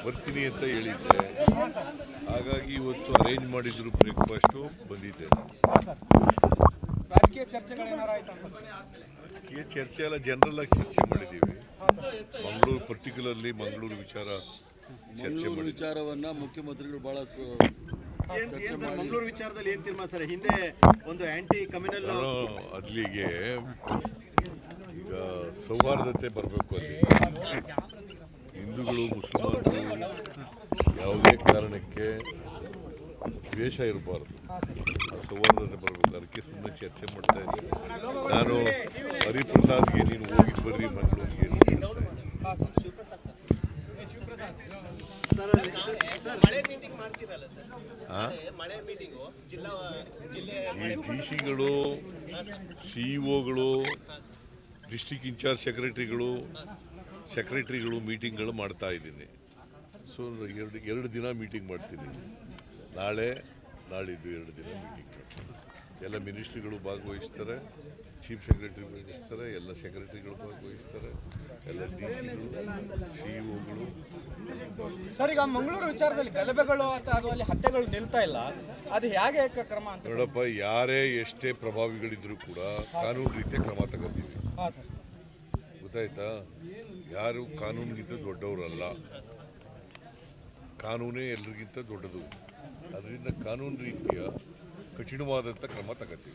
ಬರ್ತೀನಿ ಅಂತ ಹೇಳಿದ್ದೆ. ಹಾಗಾಗಿ ಇವತ್ತು ಅರೇಂಜ್ ಮಾಡಿದ್ರು ಬ್ರೇಕ್ಫಾಸ್ಟು ಬಂದಿದ್ದೆ. ರಾಜಕೀಯ ಚರ್ಚೆ ಎಲ್ಲ ಜನರಲ್ ಆಗಿ ಚರ್ಚೆ ಮಾಡಿದ್ದೀವಿ. ಮಂಗಳೂರು ಪರ್ಟಿಕ್ಯುಲರ್ಲಿ ಮಂಗಳೂರು ವಿಚಾರ ಚರ್ಚೆ ಮಾಡಿ ವಿಚಾರವನ್ನ ಮುಖ್ಯಮಂತ್ರಿಗಳು ಬಹಳ ಮಂಗಳೂರು ವಿಚಾರದಲ್ಲಿ ಏನ್ ತೀರ್ಮಾನ ಸರ್? ಹಿಂದೆ ಒಂದು ಆಂಟಿ ಕಮ್ಯುನಲ್ ಅಲ್ಲಿಗೆ ಈಗ ಸೌಹಾರ್ದತೆ ಬರಬೇಕು. ಅಲ್ಲಿ ಹಿಂದೂಗಳು ಮುಸಲ್ಮಾನರು ಯಾವುದೇ ಕಾರಣಕ್ಕೆ ದ್ವೇಷ ಇರಬಾರ್ದು, ಸೌಹಾರ್ದತೆ ಬರಬೇಕು. ಅದಕ್ಕೆ ಸುಮ್ಮನೆ ಚರ್ಚೆ ಮಾಡ್ತಾ ಇದ್ದೀನಿ. ನಾನು ಹರಿಪ್ರಸಾದ್ಗೆ ನೀನು ಹೋಗಿ ಬರ್ರಿ ಮಂಗಳೂರಿಗೆ ಈ ಡಿ ಸಿಗಳು, ಸಿಇಒಗಳು, ಡಿಸ್ಟ್ರಿಕ್ಟ್ ಇನ್ಚಾರ್ಜ್ ಸೆಕ್ರೆಟರಿಗಳು ಮೀಟಿಂಗ್ಗಳು ಮಾಡ್ತಾ ಇದ್ದೀನಿ. ಸೊ ಎರಡು ದಿನ ಮೀಟಿಂಗ್ ಮಾಡ್ತೀನಿ. ನಾಳಿದ್ದು 2 ದಿನ ಮೀಟಿಂಗ್ ಮಾಡ್ತೀನಿ. ಎಲ್ಲ ಮಿನಿಸ್ಟ್ರಿಗಳು ಭಾಗವಹಿಸ್ತಾರೆ, ಚೀಫ್ ಸೆಕ್ರೆಟರಿ ಭಾಗವಹಿಸ್ತಾರೆ, ಎಲ್ಲ ಸೆಕ್ರೆಟರಿಗಳು ಭಾಗವಹಿಸ್ತಾರೆ, ಎಲ್ಲ ಡಿ ಸಿಇಒಗಳು. ಸರ್, ಈಗ ಮಂಗಳೂರು ವಿಚಾರದಲ್ಲಿ ಗಲಭೆಗಳು ಅಥವಾ ಅಲ್ಲಿ ಹತ್ಯೆಗಳು ನಿಲ್ತಾ ಇಲ್ಲ, ಅದು ಹೇಗೆ ಕ್ರಮ ಅಂತ? ನೋಡಪ್ಪ, ಯಾರೇ ಎಷ್ಟೇ ಪ್ರಭಾವಿಗಳಿದ್ರು ಕೂಡ ಕಾನೂನು ರೀತಿಯ ಕ್ರಮ ತಗೋತೀವಿ. ಗೊತ್ತಾಯ್ತಾ? ಯಾರು ಕಾನೂನಿಗಿಂತ ದೊಡ್ಡವರಲ್ಲ, ಕಾನೂನೇ ಎಲ್ರಿಗಿಂತ ದೊಡ್ಡದು. ಅದರಿಂದ ಕಾನೂನು ರೀತಿಯ ಕಠಿಣವಾದಂಥ ಕ್ರಮ ತಗೋತೀವಿ.